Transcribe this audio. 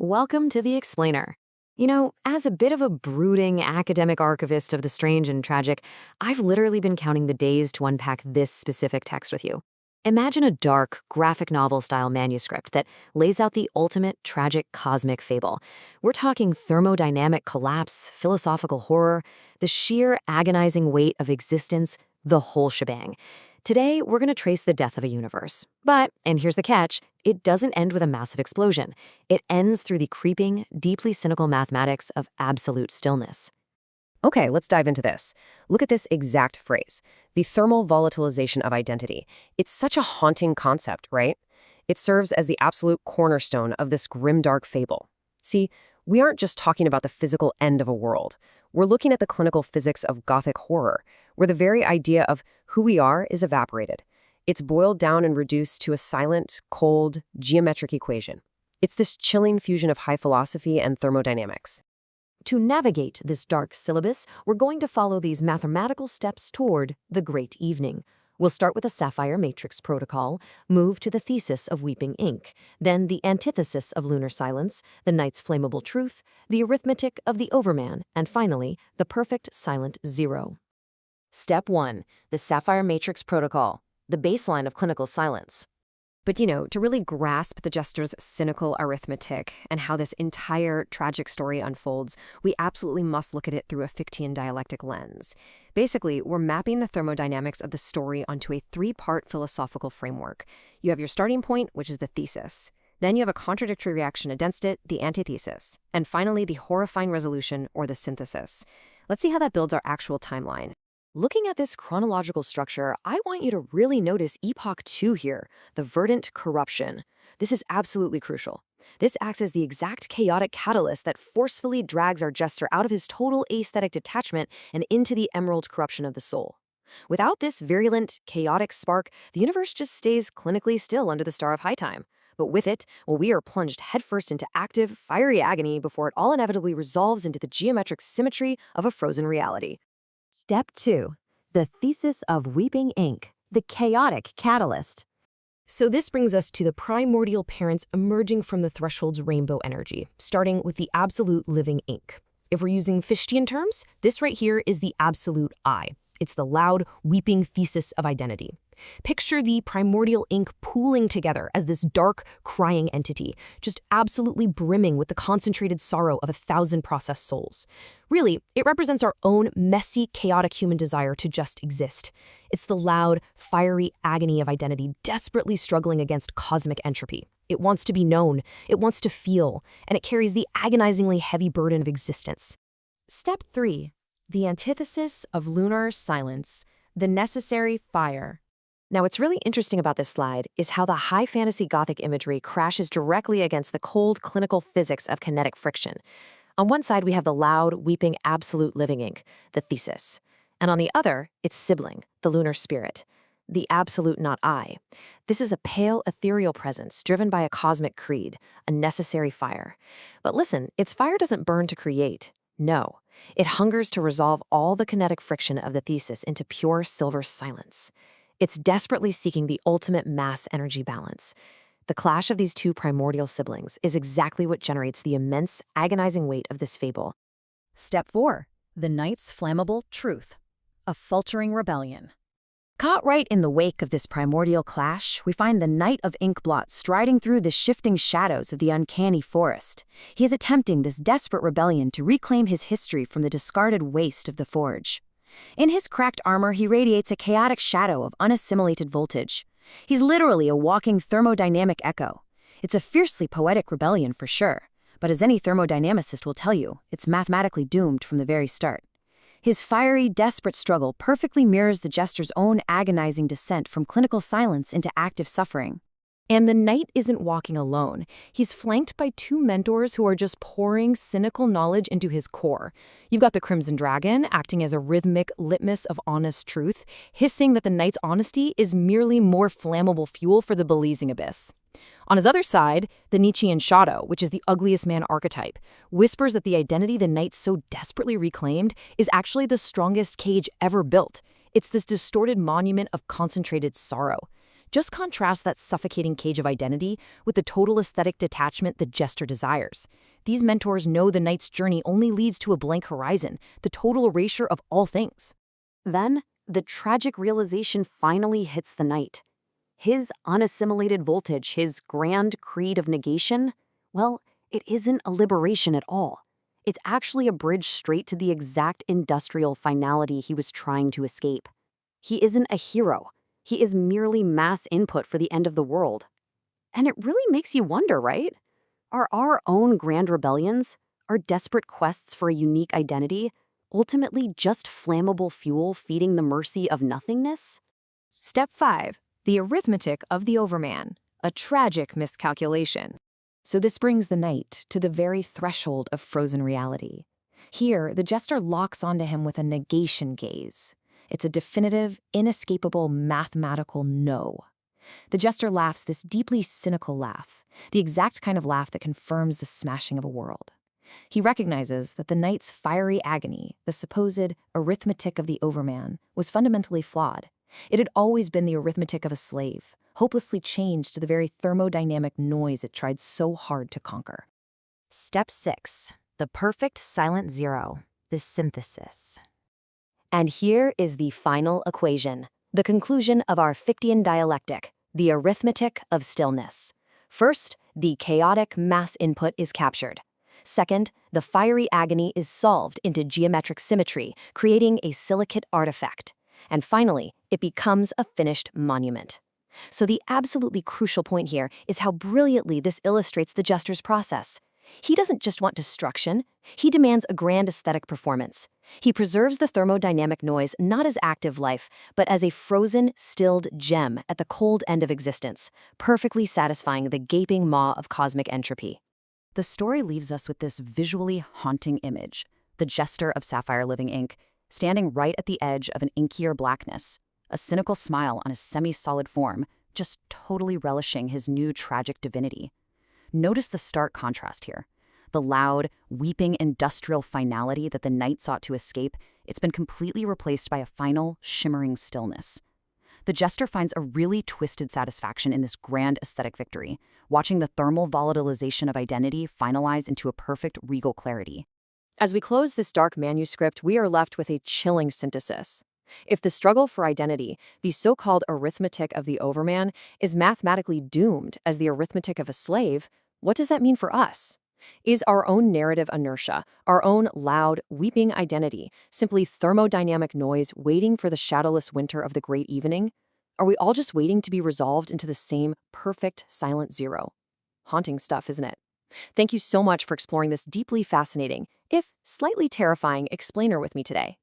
Welcome to The Explainer. As a bit of a brooding academic archivist of the strange and tragic, I've literally been counting the days to unpack this specific text with you. Imagine a dark, graphic novel-style manuscript that lays out the ultimate tragic cosmic fable. We're talking thermodynamic collapse, philosophical horror, the sheer agonizing weight of existence, the whole shebang. Today, we're going to trace the death of a universe. But, and here's the catch, it doesn't end with a massive explosion. It ends through the creeping, deeply cynical mathematics of absolute stillness. Okay, let's dive into this. Look at this exact phrase, the thermal volatilization of identity. It's such a haunting concept, right? It serves as the absolute cornerstone of this grimdark fable. See, we aren't just talking about the physical end of a world. We're looking at the clinical physics of Gothic horror, where the very idea of who we are is evaporated. It's boiled down and reduced to a silent, cold, geometric equation. It's this chilling fusion of high philosophy and thermodynamics. To navigate this dark syllabus, we're going to follow these mathematical steps toward the great evening. We'll start with the sapphire matrix protocol, move to the thesis of weeping ink, then the antithesis of lunar silence, the night's flammable truth, the arithmetic of the overman, and finally, the perfect silent zero. Step 1. The sapphire matrix protocol, the baseline of clinical silence. But to really grasp the jester's cynical arithmetic and how this entire tragic story unfolds, we absolutely must look at it through a Fichtean dialectic lens. Basically, we're mapping the thermodynamics of the story onto a three-part philosophical framework. You have your starting point, which is the thesis. Then you have a contradictory reaction against it, the antithesis. And finally, the horrifying resolution, or the synthesis. Let's see how that builds our actual timeline. Looking at this chronological structure, I want you to really notice Epoch 2 here, the verdant corruption. This is absolutely crucial. This acts as the exact chaotic catalyst that forcefully drags our jester out of his total aesthetic detachment and into the emerald corruption of the soul. Without this virulent, chaotic spark, the universe just stays clinically still under the star of high time. But with it, we are plunged headfirst into active, fiery agony before it all inevitably resolves into the geometric symmetry of a frozen reality. Step 2. The thesis of weeping ink, the chaotic catalyst. So this brings us to the primordial parents emerging from the threshold's rainbow energy, starting with the absolute living ink. If we're using Fichtean terms, this right here is the absolute I. It's the loud, weeping thesis of identity. Picture the primordial ink pooling together as this dark, crying entity, just absolutely brimming with the concentrated sorrow of 1,000 processed souls. Really, it represents our own messy, chaotic human desire to just exist. It's the loud, fiery agony of identity desperately struggling against cosmic entropy. It wants to be known, it wants to feel, and it carries the agonizingly heavy burden of existence. Step 3. The antithesis of lunar silence, the necessary fire. Now, what's really interesting about this slide is how the high fantasy Gothic imagery crashes directly against the cold clinical physics of kinetic friction. On one side, we have the loud, weeping absolute living ink, the thesis. And on the other, its sibling, the lunar spirit, the absolute not I. This is a pale, ethereal presence driven by a cosmic creed, a necessary fire. But listen, its fire doesn't burn to create. No, it hungers to resolve all the kinetic friction of the thesis into pure silver silence. It's desperately seeking the ultimate mass energy balance. The clash of these two primordial siblings is exactly what generates the immense, agonizing weight of this fable. Step 4. The night's flammable truth, a faltering rebellion. Caught right in the wake of this primordial clash, we find the Knight of Inkblot striding through the shifting shadows of the uncanny forest. He is attempting this desperate rebellion to reclaim his history from the discarded waste of the forge. In his cracked armor, he radiates a chaotic shadow of unassimilated voltage. He's literally a walking thermodynamic echo. It's a fiercely poetic rebellion for sure, but as any thermodynamicist will tell you, it's mathematically doomed from the very start. His fiery, desperate struggle perfectly mirrors the jester's own agonizing descent from clinical silence into active suffering. And the knight isn't walking alone. He's flanked by two mentors who are just pouring cynical knowledge into his core. You've got the Crimson Dragon acting as a rhythmic litmus of honest truth, hissing that the knight's honesty is merely more flammable fuel for the Belizean abyss. On his other side, the Nietzschean shadow, which is the ugliest man archetype, whispers that the identity the knight so desperately reclaimed is actually the strongest cage ever built. It's this distorted monument of concentrated sorrow. Just contrast that suffocating cage of identity with the total aesthetic detachment the jester desires. These mentors know the knight's journey only leads to a blank horizon, the total erasure of all things. Then, the tragic realization finally hits the knight. His unassimilated voltage, his grand creed of negation, well, it isn't a liberation at all. It's actually a bridge straight to the exact industrial finality he was trying to escape. He isn't a hero. He is merely mass input for the end of the world. And it really makes you wonder, right? Are our own grand rebellions, our desperate quests for a unique identity, ultimately just flammable fuel feeding the mercy of nothingness? Step 5. The arithmetic of the overman, a tragic miscalculation. So this brings the knight to the very threshold of frozen reality. Here, the jester locks onto him with a negation gaze. It's a definitive, inescapable, mathematical no. The jester laughs this deeply cynical laugh, the exact kind of laugh that confirms the smashing of a world. He recognizes that the knight's fiery agony, the supposed arithmetic of the overman, was fundamentally flawed. It had always been the arithmetic of a slave, hopelessly changed to the very thermodynamic noise it tried so hard to conquer. Step 6. The perfect silent zero, the synthesis. And here is the final equation, the conclusion of our Fichtean dialectic, the arithmetic of stillness. First, the chaotic mass input is captured. Second, the fiery agony is solved into geometric symmetry, creating a silicate artifact. And finally, it becomes a finished monument. So the absolutely crucial point here is how brilliantly this illustrates the jester's process. He doesn't just want destruction, he demands a grand aesthetic performance. He preserves the thermodynamic noise not as active life, but as a frozen, stilled gem at the cold end of existence, perfectly satisfying the gaping maw of cosmic entropy. The story leaves us with this visually haunting image, the jester of Sapphire Living Ink, standing right at the edge of an inkier blackness, a cynical smile on a semi-solid form, just totally relishing his new tragic divinity. Notice the stark contrast here. The loud, weeping industrial finality that the knight sought to escape, it's been completely replaced by a final, shimmering stillness. The jester finds a really twisted satisfaction in this grand aesthetic victory, watching the thermal volatilization of identity finalize into a perfect regal clarity. As we close this dark manuscript, we are left with a chilling synthesis. If the struggle for identity, the so-called arithmetic of the overman, is mathematically doomed as the arithmetic of a slave, what does that mean for us? Is our own narrative inertia, our own loud, weeping identity, simply thermodynamic noise waiting for the shadowless winter of the great evening? Are we all just waiting to be resolved into the same perfect silent zero? Haunting stuff, isn't it? Thank you so much for exploring this deeply fascinating, if slightly terrifying, explainer with me today.